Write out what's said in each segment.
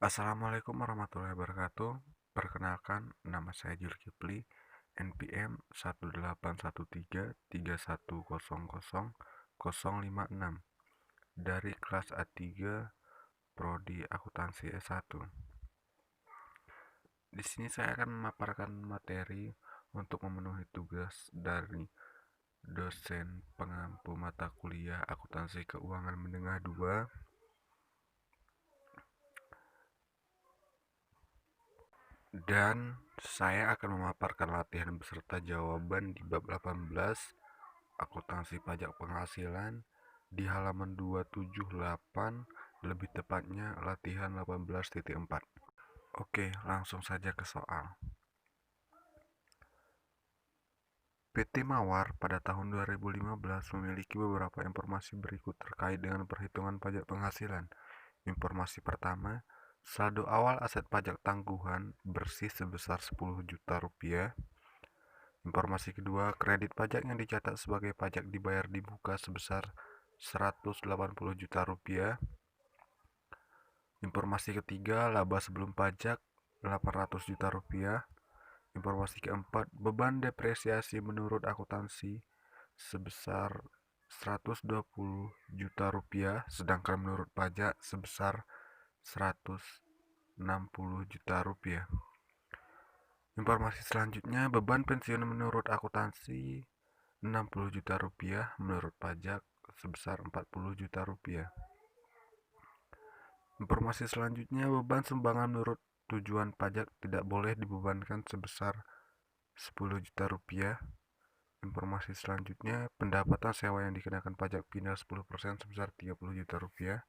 Assalamualaikum warahmatullahi wabarakatuh. Perkenalkan, nama saya Julkipli, NPM 18133100056 dari kelas A3 Prodi Akuntansi S1. Di sini saya akan memaparkan materi untuk memenuhi tugas dari dosen pengampu mata kuliah Akuntansi Keuangan Menengah 2. Dan saya akan memaparkan latihan beserta jawaban di bab 18 akuntansi pajak penghasilan di halaman 278, lebih tepatnya latihan 18.4. Oke, langsung saja ke soal. PT Mawar pada tahun 2015 memiliki beberapa informasi berikut terkait dengan perhitungan pajak penghasilan. Informasi pertama, saldo awal aset pajak tangguhan bersih sebesar 10 juta rupiah. Informasi kedua, kredit pajak yang dicatat sebagai pajak dibayar di muka sebesar 180 juta rupiah. Informasi ketiga, laba sebelum pajak 800 juta rupiah. Informasi keempat, beban depresiasi menurut akuntansi sebesar 120 juta rupiah, sedangkan menurut pajak sebesar 160 juta rupiah. Informasi selanjutnya, beban pensiun menurut akuntansi 60 juta rupiah, menurut pajak sebesar 40 juta rupiah. Informasi selanjutnya, beban sumbangan menurut tujuan pajak tidak boleh dibebankan sebesar 10 juta rupiah. Informasi selanjutnya, pendapatan sewa yang dikenakan pajak pindah 10% sebesar 30 juta rupiah.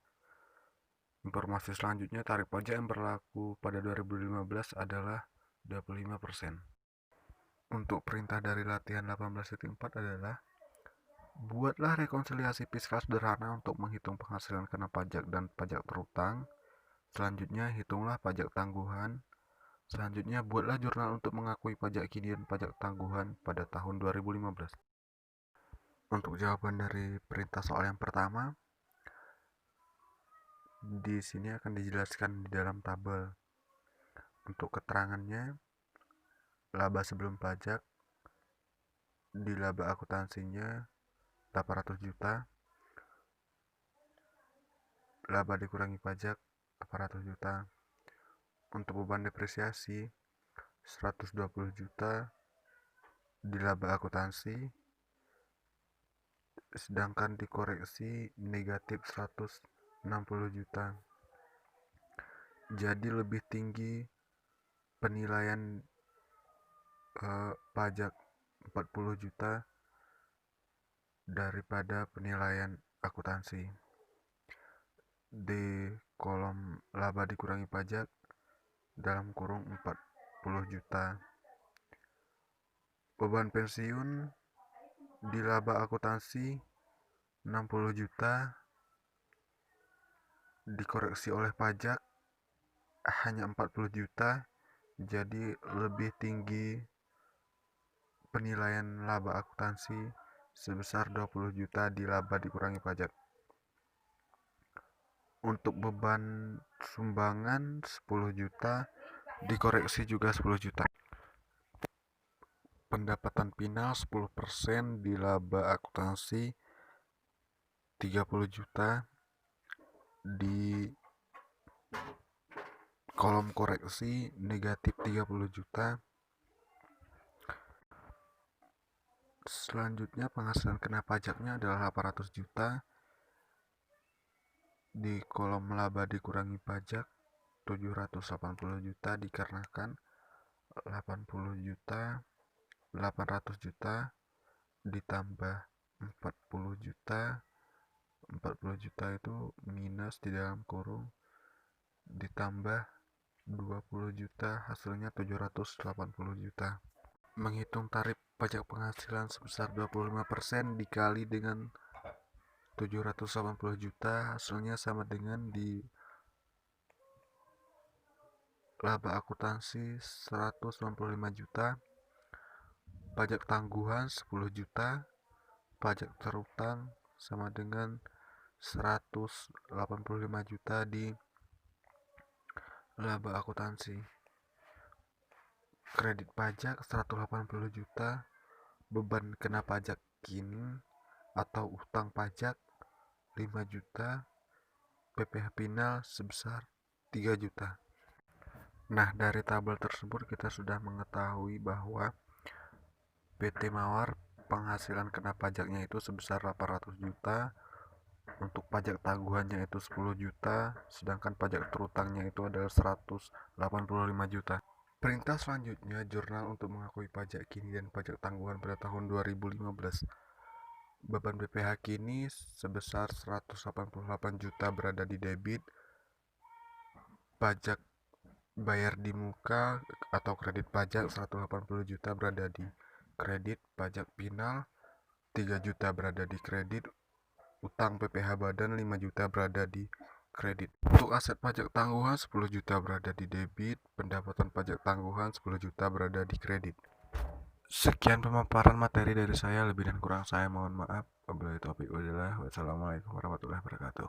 Informasi selanjutnya, tarif pajak yang berlaku pada 2015 adalah 25%. Untuk perintah dari latihan 18.4 adalah buatlah rekonsiliasi fiskal sederhana untuk menghitung penghasilan kena pajak dan pajak terutang. Selanjutnya, hitunglah pajak tangguhan. Selanjutnya, buatlah jurnal untuk mengakui pajak kini dan pajak tangguhan pada tahun 2015. Untuk jawaban dari perintah soal yang pertama, di sini akan dijelaskan di dalam tabel. Untuk keterangannya, laba sebelum pajak di laba akuntansinya 800 juta, laba dikurangi pajak 800 juta. Untuk beban depresiasi 120 juta di laba akuntansi, sedangkan dikoreksi negatif 160 juta. Jadi lebih tinggi penilaian pajak 40 juta daripada penilaian akuntansi. Di kolom laba dikurangi pajak dalam kurung 40 juta. Beban pensiun di laba akuntansi 60 juta, dikoreksi oleh pajak hanya 40 juta, jadi lebih tinggi penilaian laba akuntansi sebesar 20 juta di laba dikurangi pajak. Untuk beban sumbangan 10 juta, dikoreksi juga 10 juta. Pendapatan final 10% di laba akuntansi 30 juta, di kolom koreksi negatif 30 juta. Selanjutnya, penghasilan kena pajaknya adalah 800 juta. Di kolom laba dikurangi pajak 780 juta, dikarenakan 80 juta 800 juta ditambah 40 juta. 40 juta itu minus di dalam kurung, ditambah 20 juta, hasilnya 780 juta. Menghitung tarif pajak penghasilan sebesar 25% dikali dengan 780 juta, hasilnya sama dengan di laba akuntansi 195 juta, pajak tangguhan 10 juta, pajak terutang sama dengan 185 juta di laba akuntansi, kredit pajak 180 juta, beban kena pajak kini atau utang pajak 5 juta, PPh final sebesar 3 juta. Nah, dari tabel tersebut kita sudah mengetahui bahwa PT Mawar penghasilan kena pajaknya itu sebesar 800 juta, untuk pajak tangguhannya itu 10 juta, sedangkan pajak terutangnya itu adalah 185 juta. Perintah selanjutnya, jurnal untuk mengakui pajak kini dan pajak tangguhan pada tahun 2015. Beban BPH kini sebesar 188 juta berada di debit, pajak bayar di muka atau kredit pajak 180 juta berada di kredit, pajak final 3 juta berada di kredit, utang PPh badan 5 juta berada di kredit. Untuk aset pajak tangguhan 10 juta berada di debit, pendapatan pajak tangguhan 10 juta berada di kredit. Sekian pemaparan materi dari saya, lebih dan kurang saya mohon maaf. Wabillahi taufiq walhidayah. Wassalamualaikum warahmatullahi wabarakatuh.